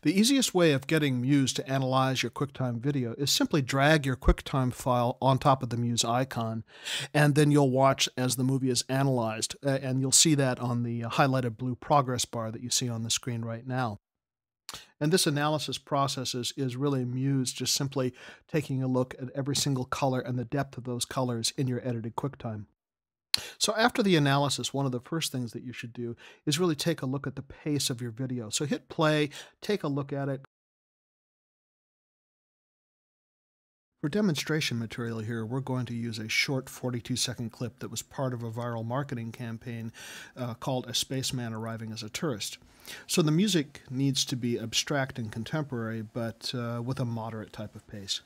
The easiest way of getting Muse to analyze your QuickTime video is simply drag your QuickTime file on top of the Muse icon, and then you'll watch as the movie is analyzed, and you'll see that on the highlighted blue progress bar that you see on the screen right now. And this analysis process is really Muse just simply taking a look at every single color and the depth of those colors in your edited QuickTime. So after the analysis, one of the first things that you should do is really take a look at the pace of your video. So hit play, take a look at it. For demonstration material here, we're going to use a short 42-second clip that was part of a viral marketing campaign called A Spaceman Arriving as a Tourist. So the music needs to be abstract and contemporary, but with a moderate type of pace.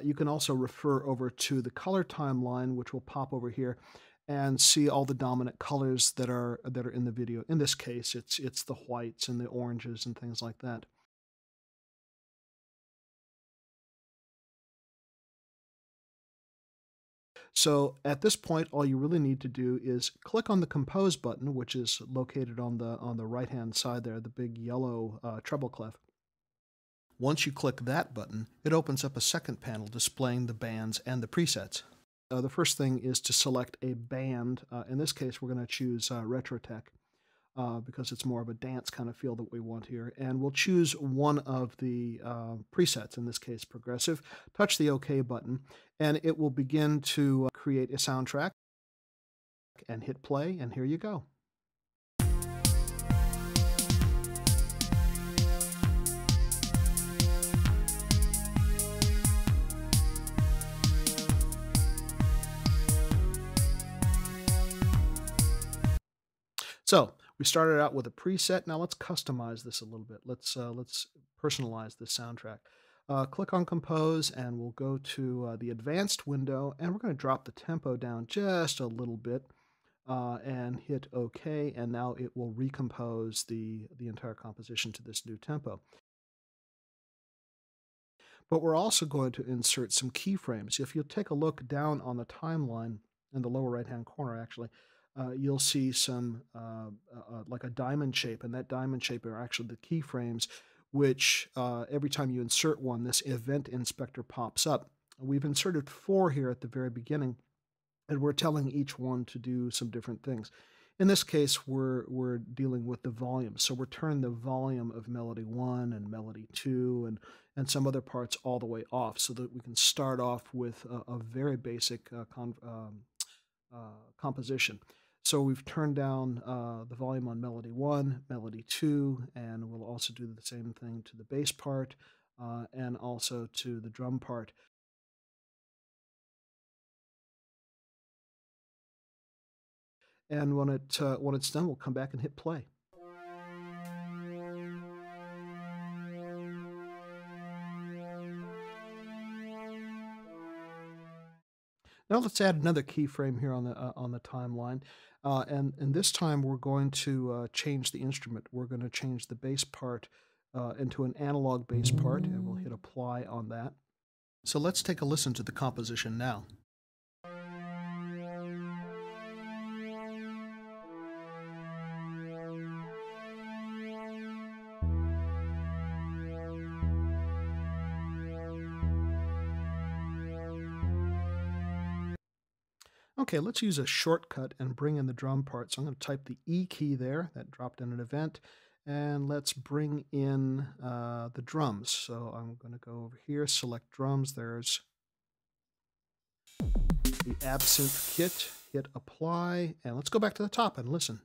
You can also refer over to the color timeline, which will pop over here, and see all the dominant colors that are in the video. In this case, it's the whites and the oranges and things like that. So at this point, all you really need to do is click on the Compose button, which is located on the right-hand side there, the big yellow treble clef. Once you click that button, it opens up a second panel displaying the bands and the presets. The first thing is to select a band. In this case, we're going to choose Retrotech because it's more of a dance kind of feel that we want here. And we'll choose one of the presets, in this case progressive. Touch the OK button, and it will begin to create a soundtrack. And hit play, and here you go. So we started out with a preset. Now let's customize this a little bit. Let's personalize this soundtrack. Click on Compose, and we'll go to the Advanced window, and we're going to drop the tempo down just a little bit, and hit OK. And now it will recompose the entire composition to this new tempo. But we're also going to insert some keyframes. If you take a look down on the timeline in the lower right-hand corner, actually, you'll see some like a diamond shape, and that diamond shape are actually the keyframes, which every time you insert one, this event inspector pops up. We've inserted 4 here at the very beginning, and we're telling each one to do some different things. In this case, we're dealing with the volume, so we're turning the volume of melody 1 and melody 2 and some other parts all the way off, so that we can start off with a very basic composition. So we've turned down the volume on melody 1, melody 2, and we'll also do the same thing to the bass part and also to the drum part. And when it's done, we'll come back and hit play. Now let's add another keyframe here on the timeline, and this time we're going to change the instrument. We're going to change the bass part into an analog bass part, and we'll hit apply on that. So let's take a listen to the composition now. Okay, let's use a shortcut and bring in the drum part. So I'm going to type the E key there, that dropped in an event, and let's bring in the drums. So I'm going to go over here, select drums. There's the Absinthe kit, hit apply, and let's go back to the top and listen.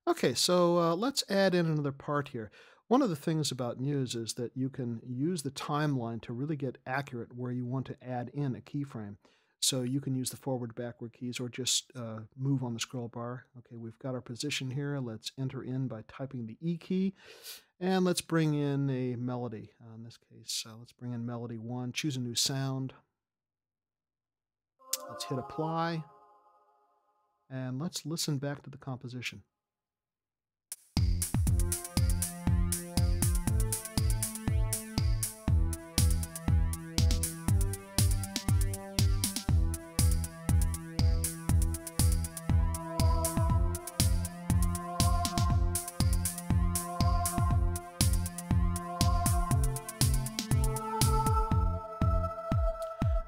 Okay, so let's add in another part here. One of the things about Muse is that you can use the timeline to really get accurate where you want to add in a keyframe. So you can use the forward, backward keys, or just move on the scroll bar. Okay, we've got our position here. Let's enter in by typing the E key. And let's bring in a melody. In this case, let's bring in melody 1, choose a new sound. Let's hit apply, and let's listen back to the composition.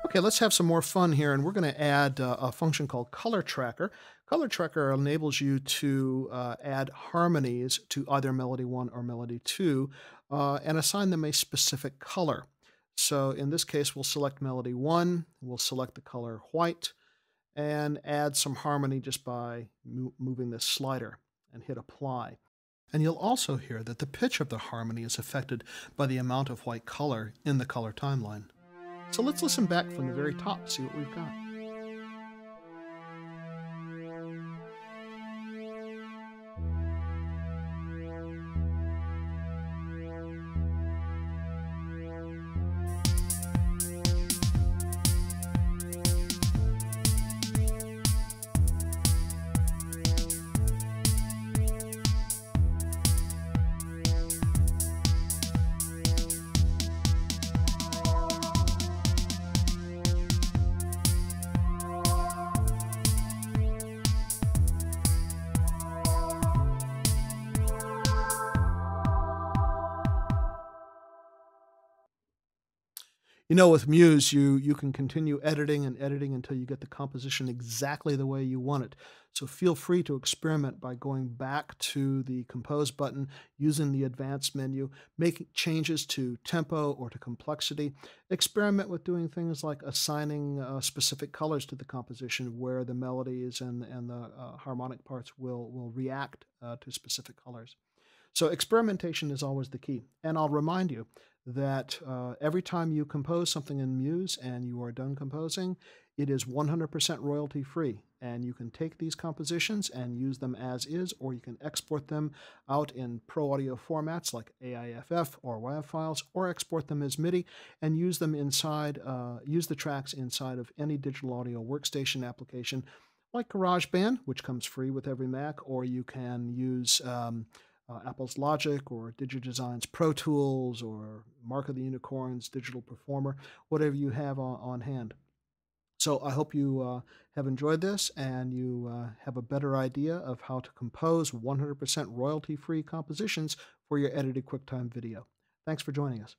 Okay, let's have some more fun here, and we're going to add a function called Color Tracker. Color Tracker enables you to add harmonies to either Melody 1 or Melody 2 and assign them a specific color. So in this case, we'll select Melody 1, we'll select the color white, and add some harmony just by moving this slider and hit Apply. And you'll also hear that the pitch of the harmony is affected by the amount of white color in the color timeline. So let's listen back from the very top, see what we've got. You know, with Muse, you can continue editing and editing until you get the composition exactly the way you want it. So feel free to experiment by going back to the Compose button, using the Advanced menu, making changes to tempo or to complexity. Experiment with doing things like assigning specific colors to the composition where the melodies and the harmonic parts will react to specific colors. So experimentation is always the key. And I'll remind you that every time you compose something in Muse and you are done composing, it is 100% royalty free. And you can take these compositions and use them as is, or you can export them out in Pro Audio formats like AIFF or WAV files, or export them as MIDI and use them inside, use the tracks inside of any digital audio workstation application like GarageBand, which comes free with every Mac, or you can use Apple's Logic or DigiDesign's Pro Tools or Mark of the Unicorns, Digital Performer, whatever you have on hand. So I hope you have enjoyed this and you have a better idea of how to compose 100% royalty-free compositions for your edited QuickTime video. Thanks for joining us.